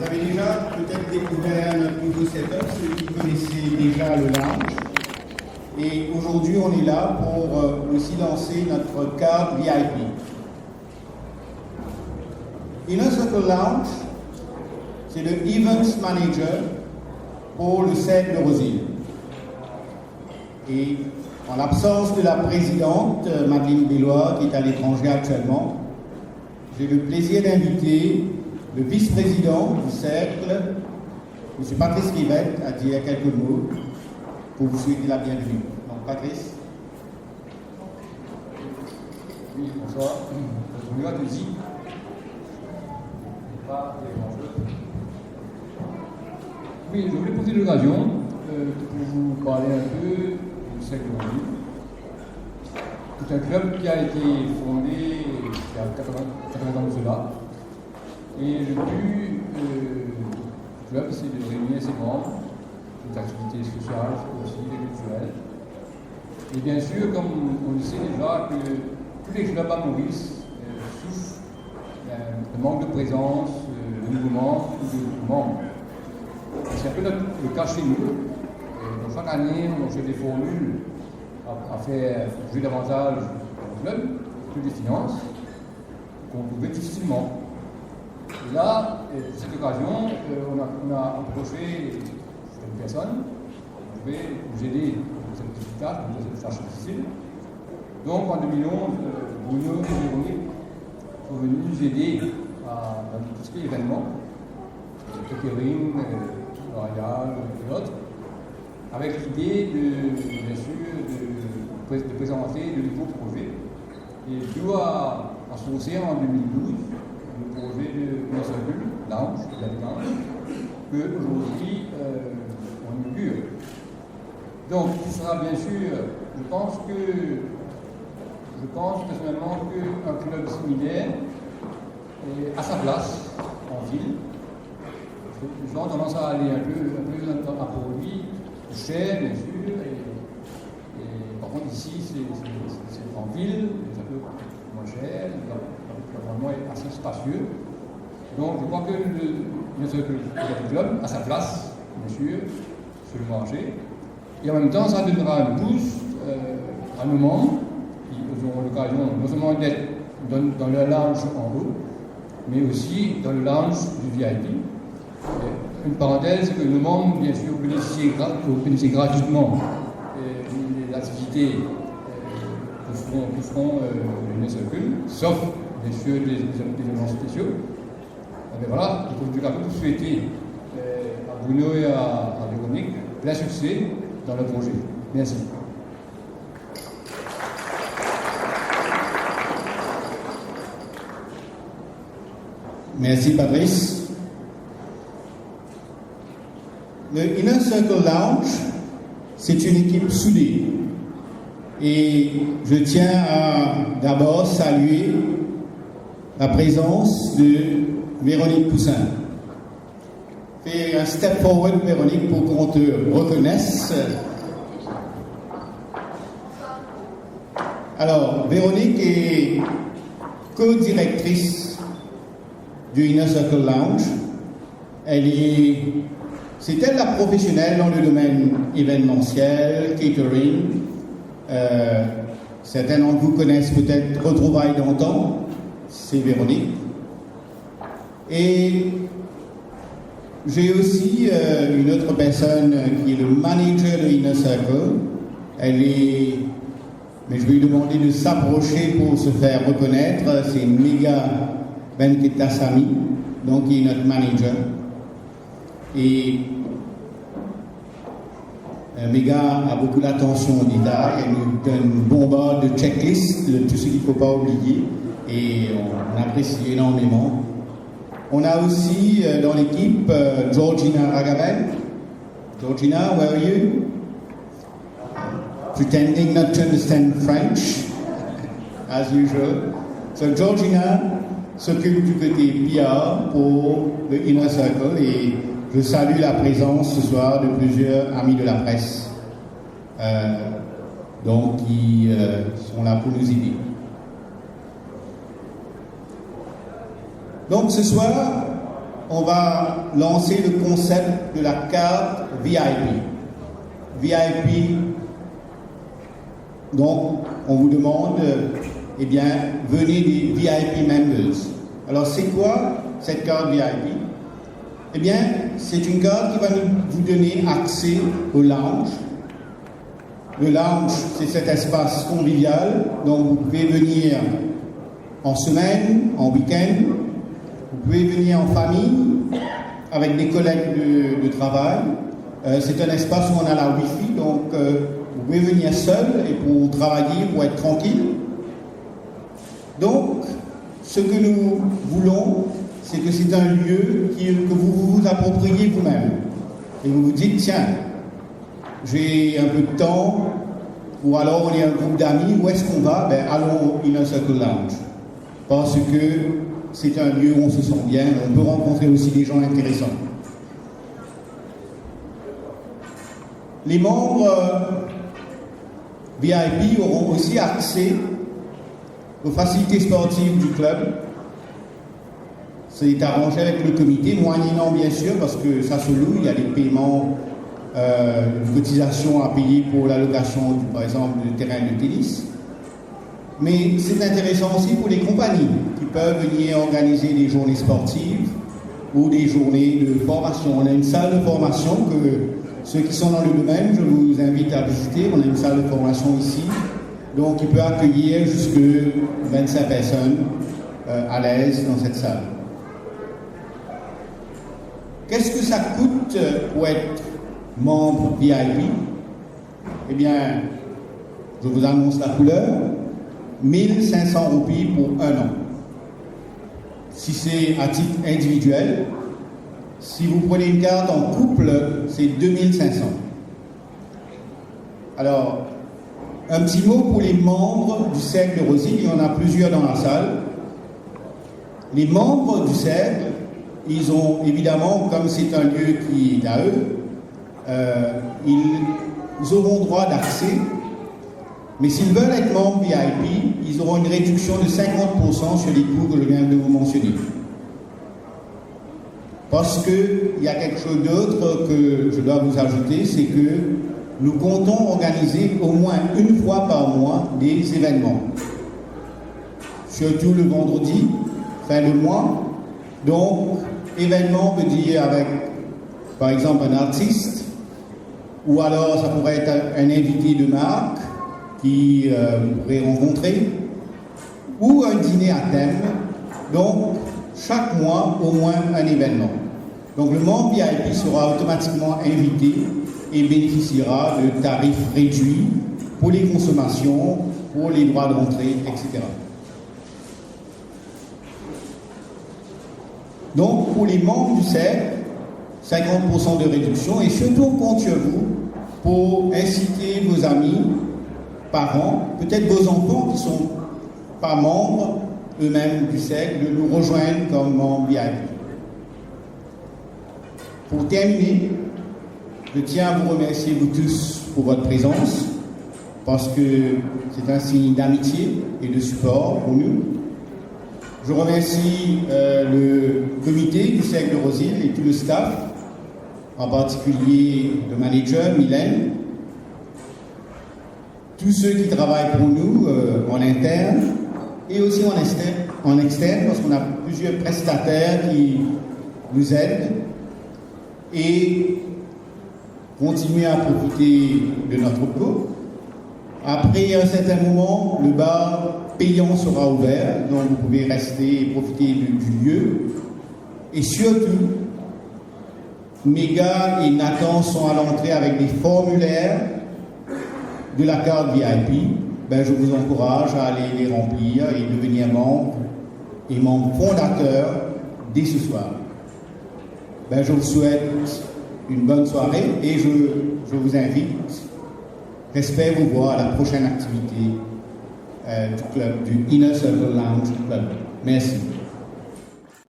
Vous avez déjà peut-être découvert notre nouveau setup, ceux qui connaissaient déjà le lounge. Et aujourd'hui, on est là pour aussi lancer notre carte VIP. Inner Circle Lounge, c'est le Events Manager pour le Cercle de Rosine. Et en l'absence de la présidente, Madeleine Bellois, qui est à l'étranger actuellement, j'ai le plaisir d'inviter le vice-président du Cercle, M. Patrice Rivette, à dire quelques mots pour vous souhaiter la bienvenue. Donc, Patrice. Oui, bonsoir. Bonjour à tous. Oui, je voulais profiter de l'occasion pour vous parler un peu du Cercle de Rosine. C'est un club qui a été fondé il y a 80 ans de cela. Et le but du club, c'est de réunir ses membres, des activités sociales, aussi des culturelles. Et bien sûr, comme on le sait déjà, que tous les clubs à Maurice souffrent d'un manque de présence, de mouvement ou de membres. C'est un peu le cas chez nous. Donc chaque année, on fait des formules à faire jouer davantage le club, plus des finances, qu'on trouvait difficilement. Et là, pour cette occasion, on a approché certaines personnes qui pouvaient nous aider dans cette petite tâche, dans cette tâche difficile. Donc en 2011, Bruno et Véronique sont venus nous aider dans tout ce qui est événements, catering, L'Oréal et autres, avec l'idée bien sûr, de présenter de nouveaux projets. Et Bio a sourcé en 2012 le projet de Inner Circle Lounge, que aujourd'hui on inaugure. Donc, ce sera bien sûr, je pense personnellement qu'un club similaire est à sa place en ville. Les gens ont tendance à aller un peu à produit, cher bien sûr, et par contre ici c'est en ville, c'est un peu moins cher, l'environnement est assez spacieux. Donc je crois que le club a sa place, bien sûr, sur le marché, et en même temps ça donnera un boost à nos membres qui auront l'occasion non seulement d'être dans le lounge en haut, mais aussi dans le lounge du VIP. Une parenthèse, que nos membres, bien sûr, bénéficient gratuitement des activités que feront les Circle, sauf, bien sûr, des événements spéciaux. Et voilà, je voudrais vous souhaiter à Bruno et à Véronique plein succès dans le projet. Merci. Merci, Patrice. Le Inner Circle Lounge, c'est une équipe soudée. Et je tiens à d'abord saluer la présence de Véronique Poussin. Fais un step forward, Véronique, pour qu'on te reconnaisse. Alors, Véronique est co-directrice du Inner Circle Lounge. C'est elle la professionnelle dans le domaine événementiel, catering. Certains d'entre vous connaissent peut-être Retrouvailles d'antan, c'est Véronique. Et j'ai aussi une autre personne qui est le manager de Inner Circle. Mais je vais lui demander de s'approcher pour se faire reconnaître. C'est Mega Venkatasamy, donc qui est notre manager. Et Mega a beaucoup d'attention au détail, elle nous donne une bombarde de checklist de tout ce qu'il ne faut pas oublier et on apprécie énormément. On a aussi dans l'équipe Georgina Ragavan. Georgina, where are you? Pretending not to understand French, as usual. So Georgina s'occupe du côté PR pour le Inner Circle et je salue la présence ce soir de plusieurs amis de la presse qui sont là pour nous aider. Donc ce soir, on va lancer le concept de la carte VIP. VIP, donc on vous demande, eh bien, venez des VIP members. Alors c'est quoi cette carte VIP? Eh bien, c'est une carte qui va vous donner accès au lounge. Le lounge, c'est cet espace convivial, donc vous pouvez venir en semaine, en week-end, vous pouvez venir en famille, avec des collègues de travail. C'est un espace où on a la Wi-Fi, donc vous pouvez venir seul et pour travailler, pour être tranquille. Donc, ce que nous voulons, c'est que c'est un lieu que vous vous appropriez vous-même. Et vous vous dites, tiens, j'ai un peu de temps, ou alors on est un groupe d'amis, où est-ce qu'on va? Ben, allons au Inner Circle Lounge. Parce que c'est un lieu où on se sent bien, on peut rencontrer aussi des gens intéressants. Les membres VIP auront aussi accès aux facilités sportives du club. C'est arrangé avec le comité, moyennant bien sûr, parce que ça se loue, il y a des paiements de cotisations à payer pour l'allocation, par exemple, du terrain de tennis. Mais c'est intéressant aussi pour les compagnies qui peuvent venir organiser des journées sportives ou des journées de formation. On a une salle de formation que ceux qui sont dans le domaine, je vous invite à visiter. On a une salle de formation ici, donc qui peut accueillir jusque 25 personnes à l'aise dans cette salle. Qu'est-ce que ça coûte pour être membre VIP? Eh bien, je vous annonce la couleur, 1500 roupies pour un an. Si c'est à titre individuel, si vous prenez une carte en couple, c'est 2500. Alors, un petit mot pour les membres du Cercle de Rosine, il y en a plusieurs dans la salle. Les membres du Cercle, ils ont évidemment, comme c'est un lieu qui est à eux, ils auront droit d'accès, mais s'ils veulent être membres VIP, ils auront une réduction de 50% sur les coûts que je viens de vous mentionner. Parce qu'il y a quelque chose d'autre que je dois vous ajouter, c'est que nous comptons organiser au moins une fois par mois des événements. Surtout le vendredi, fin de mois. Donc, événement veut dire avec, par exemple, un artiste, ou alors ça pourrait être un invité de marque qui vous pourrez rencontrer, ou un dîner à thème. Donc, chaque mois, au moins un événement. Donc, le membre VIP sera automatiquement invité et bénéficiera de tarifs réduits pour les consommations, pour les droits d'entrée, etc. Donc, pour les membres du cercle, 50% de réduction, et surtout on compte sur vous pour inciter vos amis, parents, peut-être vos enfants qui ne sont pas membres eux-mêmes du cercle, de nous rejoindre comme membres VIP. Pour terminer, je tiens à vous remercier vous tous pour votre présence, parce que c'est un signe d'amitié et de support pour nous. Je remercie le comité du Cercle de Rosine et tout le staff, en particulier le manager, Mylène, tous ceux qui travaillent pour nous en interne et aussi en externe, parce qu'on a plusieurs prestataires qui nous aident et continuer à profiter de notre groupe. Après un certain moment, le bar payant sera ouvert, donc vous pouvez rester et profiter du lieu. Et surtout, Méga et Nathan sont à l'entrée avec des formulaires de la carte VIP. Ben, je vous encourage à aller les remplir et devenir membre et membre fondateur dès ce soir. Ben, je vous souhaite une bonne soirée et je vous invite, j'espère vous voir à la prochaine activité du club, du Inner Circle Lounge Club. Merci.